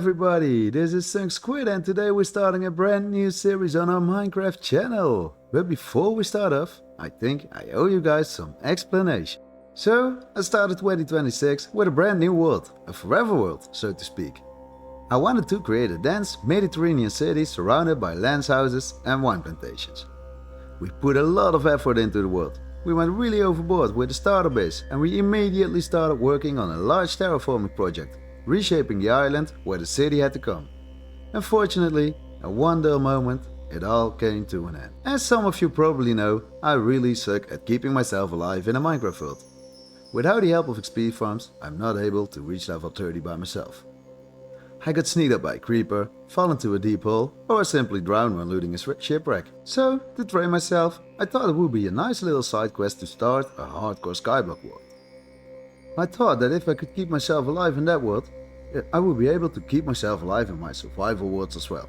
everybody, this is Squid and today we're starting a brand new series on our Minecraft channel. But before we start off, I think I owe you guys some explanation. So, I started 2026 with a brand new world, a forever world, so to speak. I wanted to create a dense Mediterranean city surrounded by lands, houses and wine plantations. We put a lot of effort into the world. We went really overboard with the starter base and we immediately started working on a large terraforming project, reshaping the island where the city had to come. Unfortunately, at one dull moment, it all came to an end. As some of you probably know, I really suck at keeping myself alive in a Minecraft world. Without the help of XP farms, I'm not able to reach level 30 by myself. I got sneaked up by a creeper, fall into a deep hole, or simply drowned when looting a shipwreck. So, to train myself, I thought it would be a nice little side quest to start a hardcore skyblock world. I thought that if I could keep myself alive in that world, I would be able to keep myself alive in my survival worlds as well.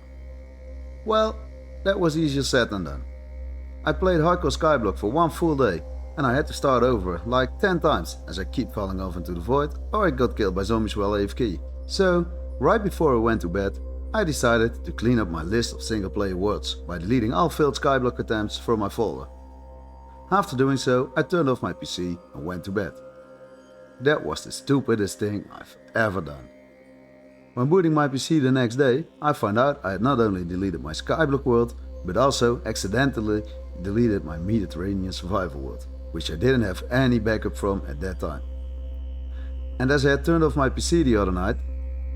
Well, that was easier said than done. I played hardcore skyblock for one full day, and I had to start over like 10 times as I keep falling off into the void or I got killed by zombies while AFK. So, right before I went to bed, I decided to clean up my list of single player worlds by deleting all failed skyblock attempts from my folder. After doing so, I turned off my PC and went to bed. That was the stupidest thing I've ever done. When booting my PC the next day, I found out I had not only deleted my skyblock world, but also accidentally deleted my Mediterranean survival world, which I didn't have any backup from at that time. And as I had turned off my PC the other night,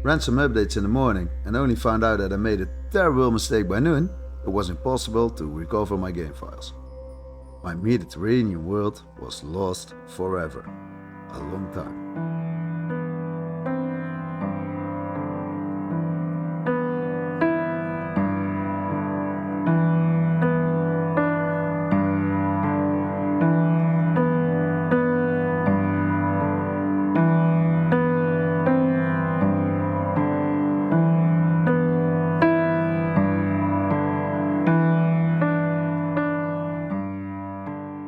ran some updates in the morning and only found out that I made a terrible mistake by noon, it was impossible to recover my game files. My Mediterranean world was lost forever. A long time.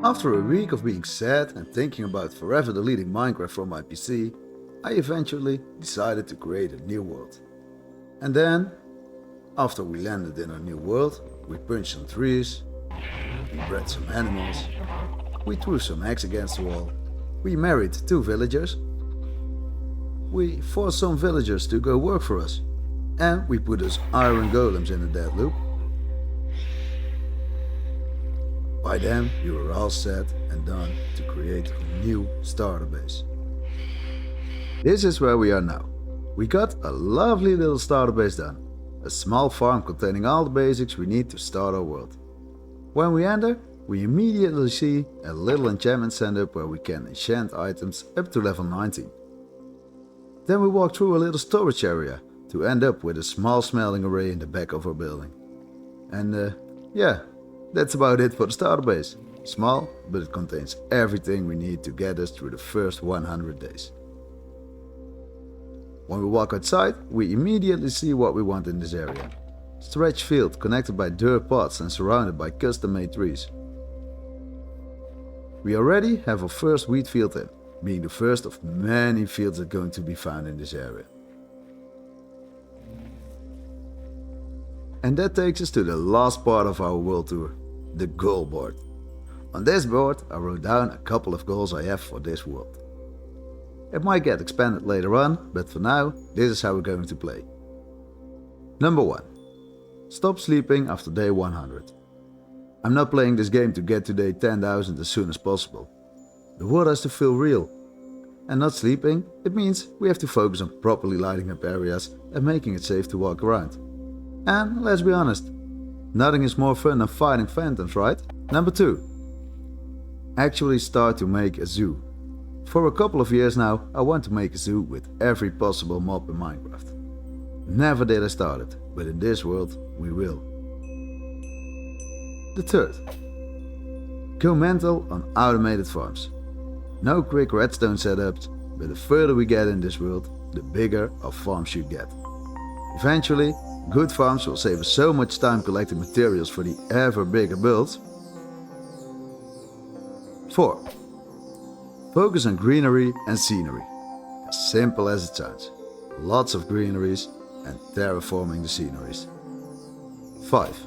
After a week of being sad and thinking about forever deleting Minecraft from my PC, I eventually decided to create a new world. And then, after we landed in our new world, we punched some trees, we bred some animals, we threw some eggs against the wall, we married 2 villagers, we forced some villagers to go work for us, and we put us iron golems in a dead loop. By then, we were all set and done to create a new starter base. This is where we are now. We got a lovely little starter base done. A small farm containing all the basics we need to start our world. When we enter, we immediately see a little enchantment center where we can enchant items up to level 19. Then we walk through a little storage area to end up with a small smelting array in the back of our building. And yeah. That's about it for the starter base. Small, but it contains everything we need to get us through the first 100 days. When we walk outside, we immediately see what we want in this area. Stretched field connected by dirt pots and surrounded by custom-made trees. We already have our first wheat field in, being the first of many fields that are going to be found in this area. And that takes us to the last part of our world tour, the goal board. On this board I wrote down a couple of goals I have for this world. It might get expanded later on, but for now this is how we're going to play. Number 1. Stop sleeping after day 100. I'm not playing this game to get to day 10,000 as soon as possible. The world has to feel real. And not sleeping, it means we have to focus on properly lighting up areas and making it safe to walk around. And let's be honest, nothing is more fun than fighting phantoms, right? Number 2. Actually start to make a zoo. For a couple of years now, I want to make a zoo with every possible mob in Minecraft. Never did I start it, but in this world, we will. The 3rd. Go mental on automated farms. No quick redstone setups, but the further we get in this world, the bigger our farm should get. Eventually, good farms will save us so much time collecting materials for the ever bigger builds. 4. Focus on greenery and scenery. As simple as it sounds. Lots of greeneries and terraforming the sceneries. 5.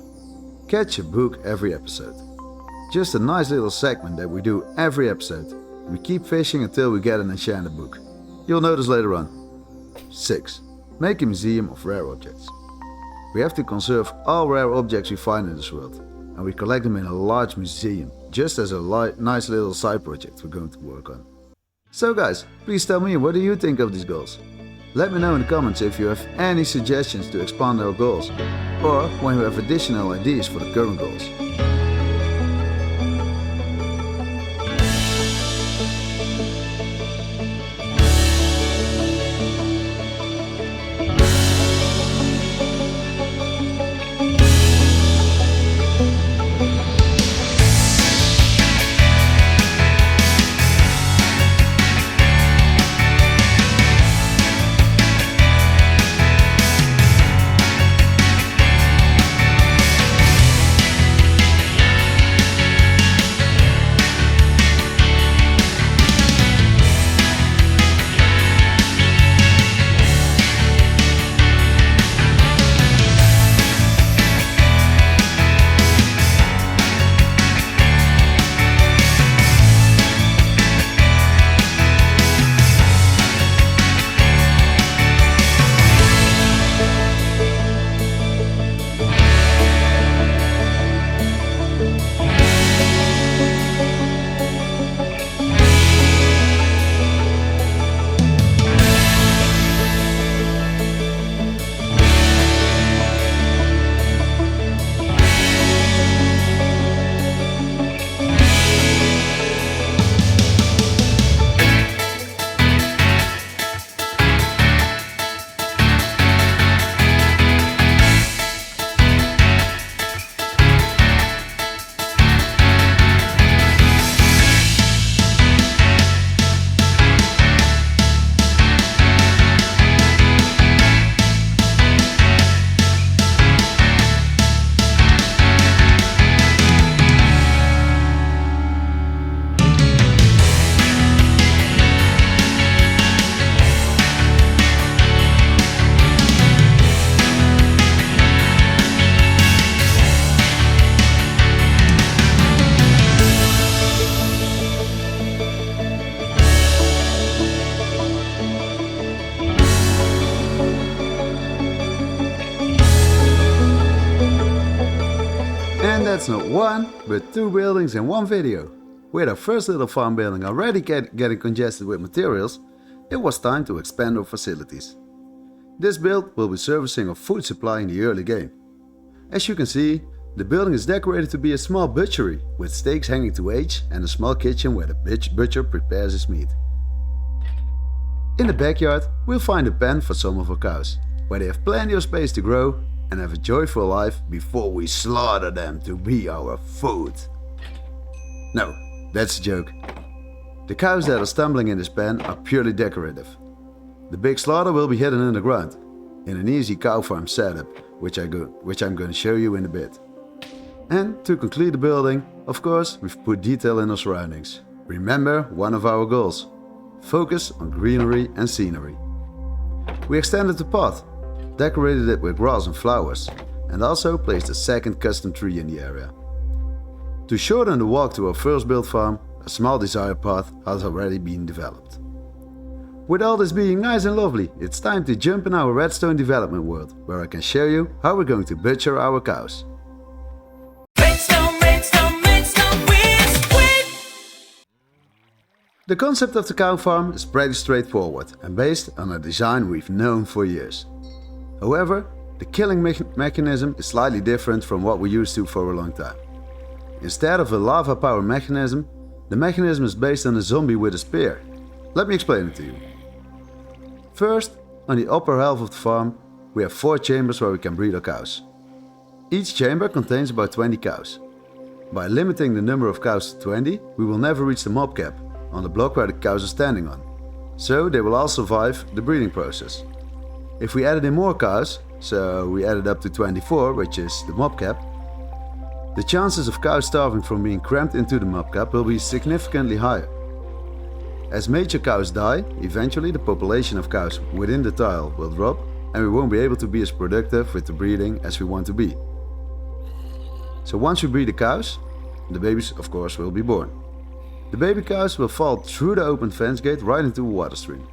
Catch a book every episode. Just a nice little segment that we do every episode. We keep fishing until we get an enchanted book. You'll notice later on. 6. Make a museum of rare objects. We have to conserve all rare objects we find in this world, and we collect them in a large museum, just as a nice little side project we're going to work on. So guys, please tell me, what do you think of these goals? Let me know in the comments if you have any suggestions to expand our goals, or when you have additional ideas for the current goals. And that's not one, but 2 buildings in one video. With our first little farm building already getting congested with materials, it was time to expand our facilities. This build will be servicing our food supply in the early game. As you can see, the building is decorated to be a small butchery, with steaks hanging to age and a small kitchen where the butcher prepares his meat. In the backyard, we'll find a pen for some of our cows, where they have plenty of space to grow and have a joyful life before we slaughter them to be our food. No, that's a joke. The cows that are stumbling in this pen are purely decorative. The big slaughter will be hidden in the ground, in an easy cow farm setup, which I'm going to show you in a bit. And to complete the building, of course, we've put detail in our surroundings. Remember one of our goals: focus on greenery and scenery. We extended the path, decorated it with grass and flowers, and also placed a second custom tree in the area. To shorten the walk to our first built farm, a small desired path has already been developed. With all this being nice and lovely, it's time to jump in our redstone development world, where I can show you how we're going to butcher our cows. The concept of the cow farm is pretty straightforward and based on a design we've known for years. However, the killing mechanism is slightly different from what we're used to for a long time. Instead of a lava power mechanism, the mechanism is based on a zombie with a spear. Let me explain it to you. First, on the upper half of the farm, we have 4 chambers where we can breed our cows. Each chamber contains about 20 cows. By limiting the number of cows to 20, we will never reach the mob cap on the block where the cows are standing on, so they will all survive the breeding process. If we added in more cows, so we added up to 24, which is the mob cap, the chances of cows starving from being crammed into the mob cap will be significantly higher. As major cows die, eventually the population of cows within the tile will drop and we won't be able to be as productive with the breeding as we want to be. So once we breed the cows, the babies of course will be born. The baby cows will fall through the open fence gate right into a water stream.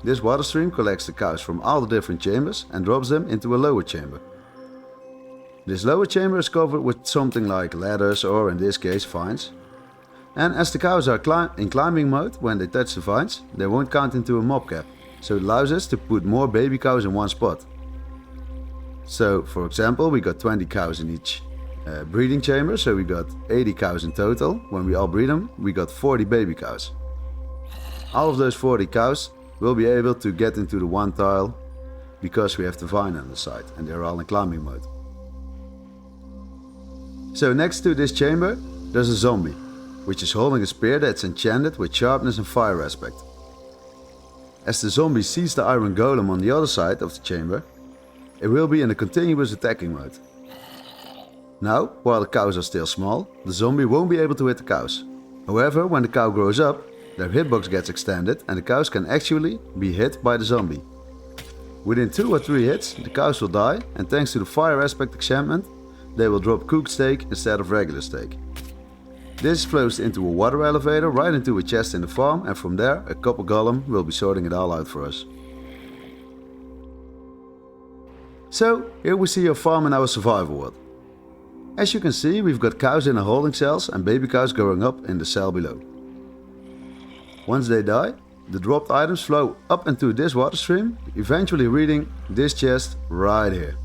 This water stream collects the cows from all the different chambers and drops them into a lower chamber. This lower chamber is covered with something like ladders or in this case vines. And as the cows are in climbing mode, when they touch the vines, they won't count into a mob cap. So it allows us to put more baby cows in one spot. So for example, we got 20 cows in each breeding chamber, so we got 80 cows in total. When we all breed them, we got 40 baby cows. All of those 40 cows will be able to get into the one tile because we have the vine on the side and they're all in climbing mode. So next to this chamber, there's a zombie, which is holding a spear that's enchanted with sharpness and fire aspect. As the zombie sees the iron golem on the other side of the chamber, it will be in a continuous attacking mode. Now, while the cows are still small, the zombie won't be able to hit the cows. However, when the cow grows up, their hitbox gets extended and the cows can actually be hit by the zombie. Within 2 or 3 hits, the cows will die, and thanks to the fire aspect enchantment, they will drop cooked steak instead of regular steak. This flows into a water elevator right into a chest in the farm, and from there a copper golem will be sorting it all out for us. So here we see our farm in our survival world. As you can see, we've got cows in the holding cells and baby cows growing up in the cell below. Once they die, the dropped items flow up into this water stream, eventually reaching this chest right here.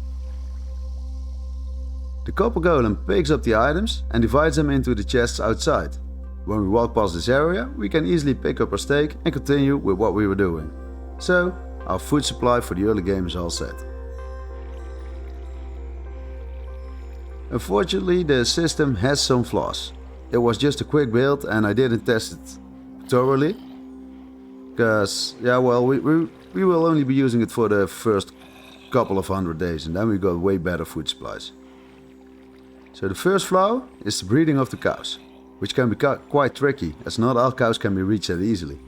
The copper golem picks up the items and divides them into the chests outside. When we walk past this area, we can easily pick up our steak and continue with what we were doing. So, our food supply for the early game is all set. Unfortunately, the system has some flaws. It was just a quick build and I didn't test it thoroughly. Because, yeah, well, we will only be using it for the first couple of 100 days and then we got way better food supplies. So the first flaw is the breeding of the cows, which can be quite tricky as not all cows can be reached that easily.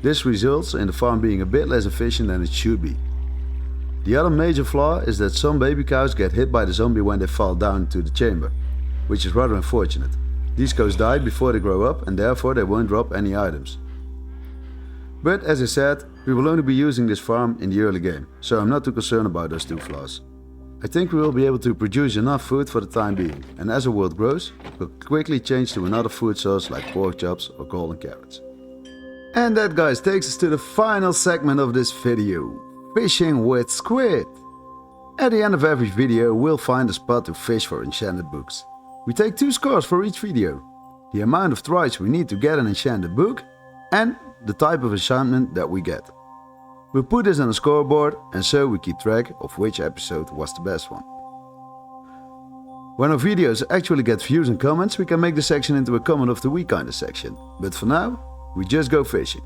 This results in the farm being a bit less efficient than it should be. The other major flaw is that some baby cows get hit by the zombie when they fall down to the chamber, which is rather unfortunate. These cows die before they grow up and therefore they won't drop any items. But as I said, we will only be using this farm in the early game, so I'm not too concerned about those 2 flaws. I think we will be able to produce enough food for the time being, and as the world grows, we'll quickly change to another food source like pork chops or golden carrots. And that, guys, takes us to the final segment of this video, fishing with squid. At the end of every video we'll find a spot to fish for enchanted books. We take 2 scores for each video, the amount of tries we need to get an enchanted book and the type of enchantment that we get. We'll put this on a scoreboard and so we keep track of which episode was the best one. When our videos actually get views and comments, we can make the section into a comment of the week kind of section. But for now, we just go fishing.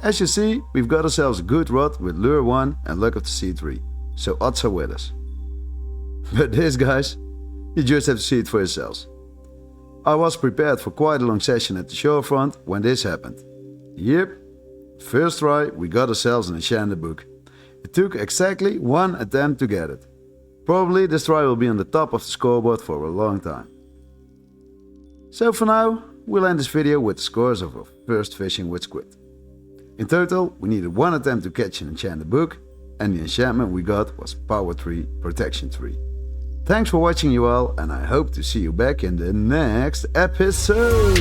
As you see, we've got ourselves a good rod with lure 1 and luck of the sea 3, so odds are with us. But this, guys, you just have to see it for yourselves. I was prepared for quite a long session at the shorefront when this happened. Yep. First try, we got ourselves an enchanted book. It took exactly 1 attempt to get it. Probably this try will be on the top of the scoreboard for a long time. So for now, we'll end this video with the scores of our first fishing with squid. In total, we needed 1 attempt to catch an enchanted book, and the enchantment we got was Power 3, Protection 3. Thanks for watching you all, and I hope to see you back in the next episode.